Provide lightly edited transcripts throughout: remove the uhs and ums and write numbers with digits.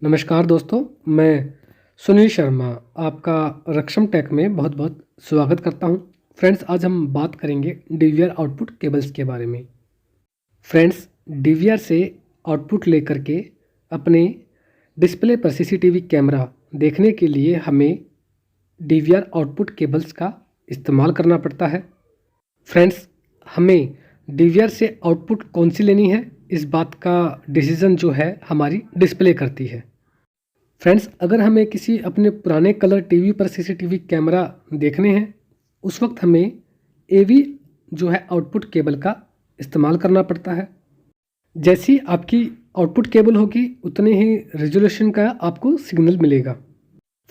नमस्कार दोस्तों, मैं सुनील शर्मा आपका रक्षम टेक में बहुत बहुत स्वागत करता हूं। फ्रेंड्स, आज हम बात करेंगे डीवीआर आउटपुट केबल्स के बारे में। फ्रेंड्स, डीवीआर से आउटपुट लेकर के अपने डिस्प्ले पर सीसीटीवी कैमरा देखने के लिए हमें डीवीआर आउटपुट केबल्स का इस्तेमाल करना पड़ता है। फ्रेंड्स, हमें डीवीआर से आउटपुट कौन सी लेनी है, इस बात का डिसीज़न जो है हमारी डिस्प्ले करती है। फ्रेंड्स, अगर हमें किसी अपने पुराने कलर टीवी पर सीसीटीवी कैमरा देखने हैं, उस वक्त हमें एवी जो है आउटपुट केबल का इस्तेमाल करना पड़ता है। जैसी आपकी आउटपुट केबल होगी उतने ही रेजोल्यूशन का आपको सिग्नल मिलेगा।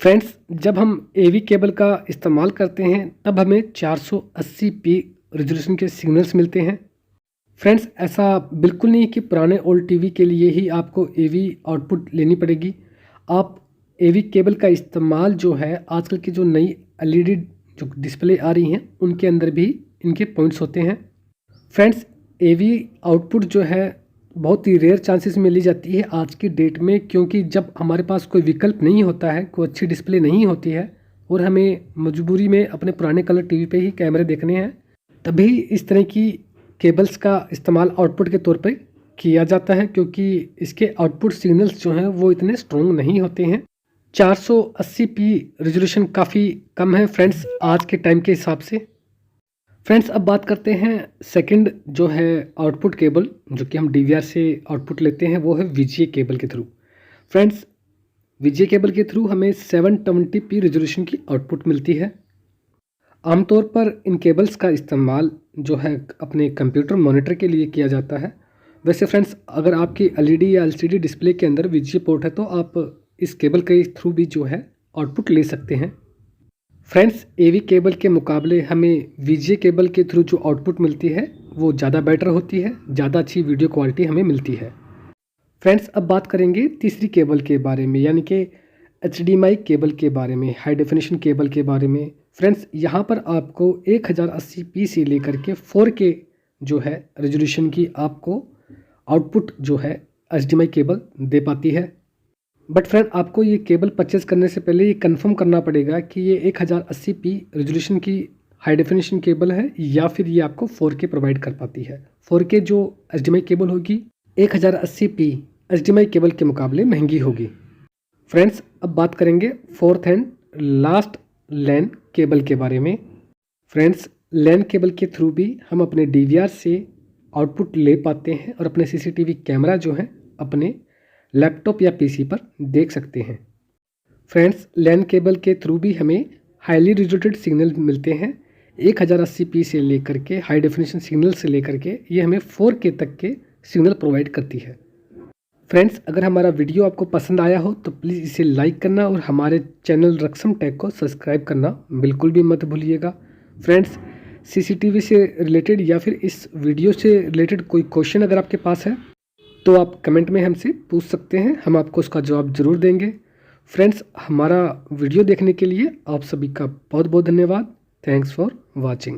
फ्रेंड्स, जब हम एवी केबल का इस्तेमाल करते हैं तब हमें 480p रेजोल्यूशन के सिग्नल्स मिलते हैं। फ्रेंड्स, ऐसा बिल्कुल नहीं कि पुराने ओल्ड टीवी के लिए ही आपको एवी आउटपुट लेनी पड़ेगी। आप एवी केबल का इस्तेमाल जो है आजकल की जो नई एलईडी जो डिस्प्ले आ रही हैं उनके अंदर भी इनके पॉइंट्स होते हैं। फ्रेंड्स, एवी आउटपुट जो है बहुत ही रेयर चांसेस में ली जाती है आज की डेट में, क्योंकि जब हमारे पास कोई विकल्प नहीं होता है, कोई अच्छी डिस्प्ले नहीं होती है और हमें मजबूरी में अपने पुराने कलर टीवी पे ही कैमरे देखने हैं, तभी इस तरह की केबल्स का इस्तेमाल आउटपुट के तौर पर किया जाता है, क्योंकि इसके आउटपुट सिग्नल्स जो हैं वो इतने स्ट्रॉन्ग नहीं होते हैं। 480p रेजोल्यूशन काफ़ी कम है फ्रेंड्स आज के टाइम के हिसाब से। फ्रेंड्स, अब बात करते हैं सेकंड जो है आउटपुट केबल जो कि हम डीवीआर से आउटपुट लेते हैं, वो है वीजीए केबल के थ्रू। फ्रेंड्स, वीजीए केबल के थ्रू हमें 720p रेजोल्यूशन की आउटपुट मिलती है। आमतौर पर इन केबल्स का इस्तेमाल जो है अपने कंप्यूटर मॉनिटर के लिए किया जाता है। वैसे फ्रेंड्स, अगर आपकी एलईडी या एलसीडी डिस्प्ले के अंदर वीजीए पोर्ट है तो आप इस केबल के थ्रू भी जो है आउटपुट ले सकते हैं। फ्रेंड्स, एवी केबल के मुकाबले हमें वीजीए केबल के थ्रू जो आउटपुट मिलती है वो ज़्यादा बेटर होती है, ज़्यादा अच्छी वीडियो क्वालिटी हमें मिलती है। फ्रेंड्स, अब बात करेंगे तीसरी केबल के बारे में, यानी कि एचडीएमआई केबल के बारे में, हाई डेफिनेशन केबल के बारे में। फ्रेंड्स, यहाँ पर आपको 1080p से लेकर के 4K जो है रेजोल्यूशन की आपको आउटपुट जो है एचडीएमआई केबल दे पाती है। बट फ्रेंड, आपको ये केबल परचेज करने से पहले ये कंफर्म करना पड़ेगा कि ये 1080p रेजोल्यूशन की हाई डेफिनेशन केबल है या फिर ये आपको 4K प्रोवाइड कर पाती है। 4K जो एचडीएमआई केबल होगी 1080p एचडीएमआई केबल के मुकाबले महंगी होगी। फ्रेंड्स, अब बात करेंगे fourth and last LAN cable के बारे में। फ्रेंड्स, लैन केबल के थ्रू भी हम अपने डीवीआर से आउटपुट ले पाते हैं और अपने सीसीटीवी कैमरा जो है अपने लैपटॉप या पीसी पर देख सकते हैं। फ्रेंड्स, लैन केबल के थ्रू भी हमें हाईली रिजोल्यूटेड सिग्नल मिलते हैं। 1080p से लेकर के हाई डेफिनेशन सिग्नल से लेकर के ये हमें 4K तक के सिग्नल प्रोवाइड करती है। फ्रेंड्स, अगर हमारा वीडियो आपको पसंद आया हो तो प्लीज़ इसे लाइक करना और हमारे चैनल रक्षम टेक को सब्सक्राइब करना बिल्कुल भी मत भूलिएगा। फ्रेंड्स, सीसीटीवी से रिलेटेड या फिर इस वीडियो से रिलेटेड कोई क्वेश्चन अगर आपके पास है तो आप कमेंट में हमसे पूछ सकते हैं, हम आपको उसका जवाब ज़रूर देंगे। फ्रेंड्स, हमारा वीडियो देखने के लिए आप सभी का बहुत बहुत धन्यवाद। Thanks for watching.